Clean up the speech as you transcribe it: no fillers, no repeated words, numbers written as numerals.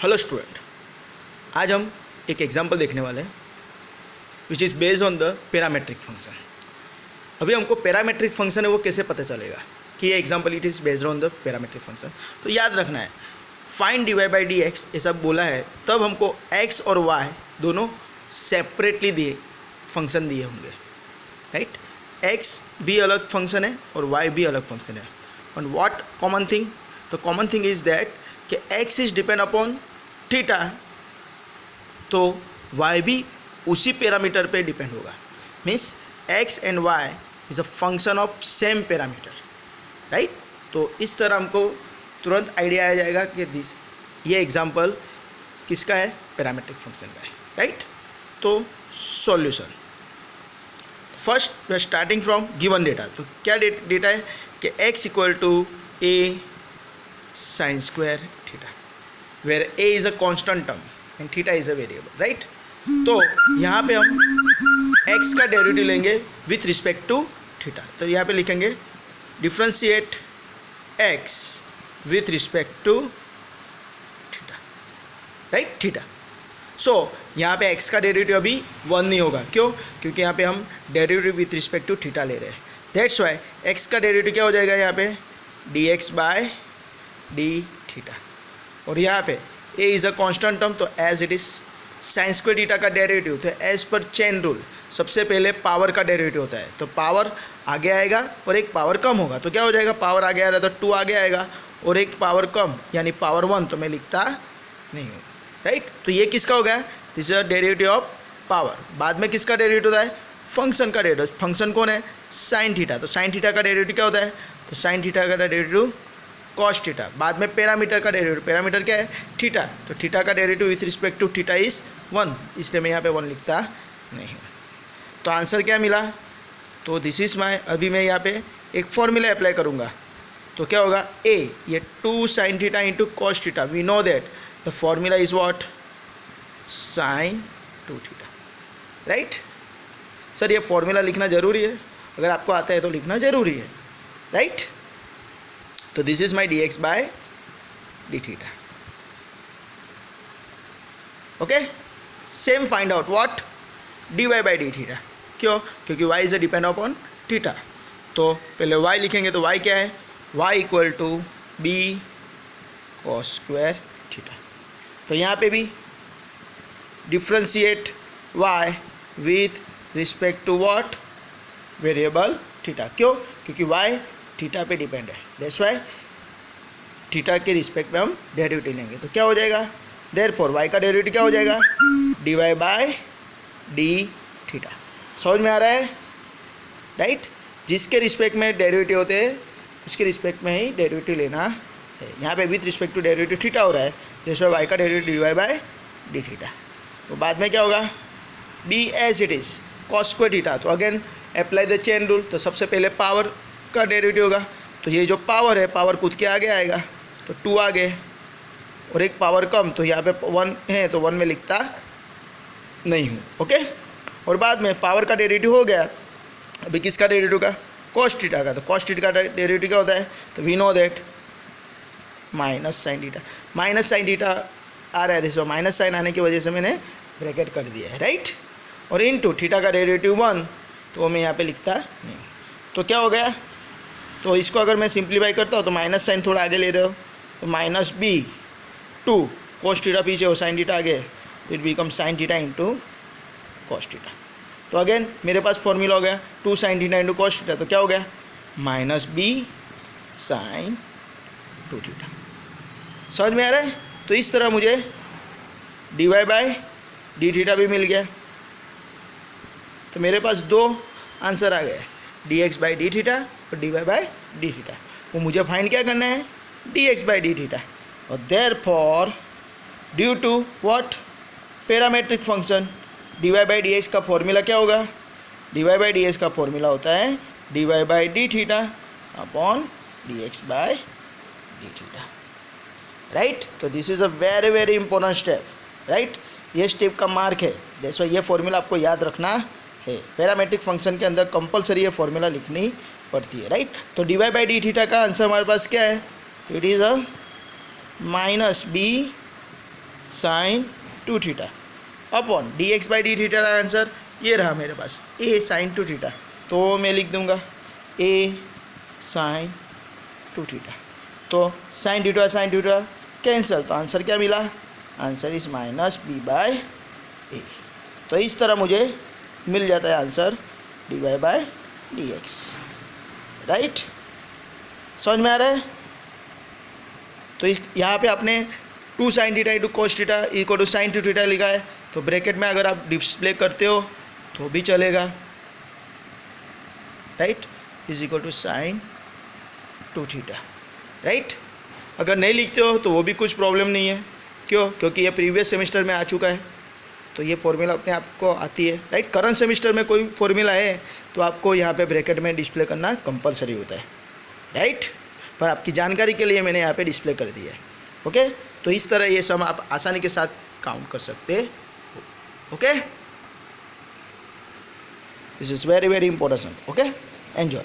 Hello student, आज हम एक एग्जांपल देखने वाले हैं which is based on the parametric function. अभी हमको पैरामेट्रिक फंक्शन है वो कैसे पता चलेगा कि ये example it is based on the parametric function. तो याद रखना है, find dy by D x ऐसा बोला है तब हमको x और y दोनों सेपरेटली दिए फंक्शन दिए होंगे, राइट। x भी अलग फंक्शन है और y भी अलग फंक्शन है। एंड व्हाट कॉमन थिंग, तो कॉमन थिंग इज़ दैट कि x is depend upon theta, तो y भी उसी पैरामीटर पे डिपेंड होगा। Means x and y is a function of same parameter, right. तो इस तरह हमको तुरंत आइडिया आ जाएगा कि ये एग्जांपल किसका है, पैरामेट्रिक फंक्शन का है, राइट। तो solution, first we are starting from given data. तो क्या डेटा है कि x equal to a sin square theta, where a is a constant term and theta is a variable, right। तो यहाँ पे हम x का डेरिवेटिव लेंगे विथ रिस्पेक्ट टू थीटा। तो यहाँ पे लिखेंगे differentiate x with respect to theta, right, theta. So यहाँ पे x का डेरिवेटिव अभी 1 नहीं होगा, क्यों? क्योंकि यहाँ पे हम derivative with respect to theta ले रहे हैं। दैट्स वाई x का डेरिवेटिव क्या हो जाएगा यहाँ पे, dx बाय डी थीटा। और यहाँ पे a is a constant term, तो as it is sine square theta का डेरिवेटिव। तो एज पर चेन रूल सबसे पहले पावर का डेरिवेटिव होता है, तो पावर आगे आएगा और एक पावर कम होगा, तो क्या हो जाएगा, पावर आगे आ रहा है तो 2 आगे आएगा और एक पावर कम यानी पावर 1, तो मैं लिखता नहीं हूँ, राइट। तो ये किसका हो गया, this is a derivative of power. बाद में किसका डेरिवेटिव होता है, फंक्शन का डेरिवेटिव। फंक्शन कौन है, साइन थीटा। तो साइन थीटा का डेरिवेटिव क्या होता है, तो साइन थीटा का डेरिवेटिव कॉस थीटा। बाद में पैरामीटर का डेरिवेटिव, पैरामीटर क्या है, थीटा। तो थीटा का derivative with respect to theta is 1, इसलिए मैं यहाँ पे 1 लिखता नहीं हूँ। तो आंसर क्या मिला, तो दिस इज़ माई, अभी मैं यहाँ पे एक फॉर्मूला अप्लाई करूँगा। तो क्या होगा, a ये 2 sin theta into cos theta, we know that the formula is what, sin 2 theta, right. Sir ये फॉर्मूला लिखना ज़रूरी है, अगर आपको आता है तो लिखना ज़रूरी है, राइट। तो this is my dx by D theta, okay. Same find out what, dy by D theta. क्यों? क्योंकि y is a depend upon theta. तो पहले y लिखेंगे, तो y क्या है, y equal to b cos square theta. तो यहाँ पे भी differentiate y with respect to what, variable theta. क्यों? क्योंकि y थीटा पे डिपेंड है, दैट्स वाई थीटा के रिस्पेक्ट में हम डेरिवेटिव लेंगे। तो क्या हो जाएगा, देयरफॉर y का डेरिवेटिव क्या हो जाएगा, dy बाय डी थीटा। समझ में आ रहा है, राइट। जिसके रिस्पेक्ट में डेरिवेटिव होते हैं उसके रिस्पेक्ट में ही डेरिवेटिव लेना है। यहाँ पे with respect to derivative theta हो रहा है, जैसे y का derivative dy by D theta. तो बाद में क्या होगा, b as it is cos square theta. तो again apply the chain rule, तो सबसे पहले पावर का डेरिवेटिव होगा। तो ये जो पावर है, पावर खुद के आगे आएगा, तो 2 आगे और एक पावर कम, तो यहाँ पे 1 है तो 1 में लिखता नहीं हूँ, ओके। और बाद में पावर का डेरिवेटिव हो गया, अभी किसका डेरिवेटिव का, कॉस थीटा का। तो कॉस थीटा का डेरिवेटिव क्या होता है, तो we know that minus sine theta. Minus sine theta आ रहा है, देखो माइनस साइन आने की वजह से मैंने ब्रैकेट कर दिया है, राइट। और इनटू थीटा का डेरिवेटिव 1, तो मैं यहाँ पे लिखता नहीं। तो क्या हो गया, तो इसको अगर मैं सिंप्लीफाई करता हूँ तो माइनस साइन थोड़ा आगे ले दो, तो माइनस b 2 कॉस थीटा पीछे हो, साइन थीटा आगे, तो it become sign theta into cos theta. तो अगेन मेरे पास फॉर्मूला हो गया 2 sine theta into cos theta. तो क्या हो गया, माइनस b साइन 2 थीटा। समझ में आ रहा है। तो इस तरह मुझे dy बाय डी थीटा भी मिल गया। तो मेरे पास 2 आंसर आ गए, dx बाई डी थीटा और dy बाई डी थीटा। वो मुझे फाइंड क्या करना है, dx बाई डी थीटा। और therefore due to what, parametric function, dy by dx का फॉर्मूला क्या होगा, dy बाई dx का फॉर्मूला होता है dy by D theta upon dx by D theta, right. तो this is a very very important step, right. ये step का mark है, जैसे ये फॉर्मूला आपको याद रखना है। पैरामेट्रिक फंक्शन के अंदर कंपलसरी ये फॉर्मूला लिखनी पड़ती है, राइट। तो dy बाई डी थीटा का आंसर हमारे पास क्या है, तो it is a minus b sine 2 theta upon D X by D theta का आंसर ये रहा मेरे पास ए साइन 2 थीटा, तो मैं लिख दूंगा ए साइन 2 थीटा। तो साइन थीटा कैंसिल, तो आंसर क्या मिला? Answer is minus b by a. तो इस तरह मुझे मिल जाता है answer d y by d x. Right, समझ में आ रहा है? तो यहाँ पे आपने 2 sine theta into cos theta equal to sine 2 theta लिखा है, तो ब्रैकेट में अगर आप डिस्प्ले करते हो तो भी चलेगा। Right, is equal to sine 2 theta. Right, अगर नहीं लिखते हो तो वो भी कुछ प्रॉब्लम नहीं है। क्यों? क्योंकि ये प्रीवियस सेमेस्टर में आ चुका है, तो ये फॉर्मूला अपने आप को आती है। राइट, करंट सेमेस्टर में कोई फॉर्मूला है तो आपको यहाँ पे ब्रैकेट में डिस्प्ले करना कंपलसरी होता है। राइट, पर आपकी जानकारी के लिए मैंने यहाँ पे डिस्प्ले कर दिया है। ओके, तो इस तरह ये सम आप आसानी के साथ काउंट कर सकते हो। Okay, this is very very important. Okay, enjoy.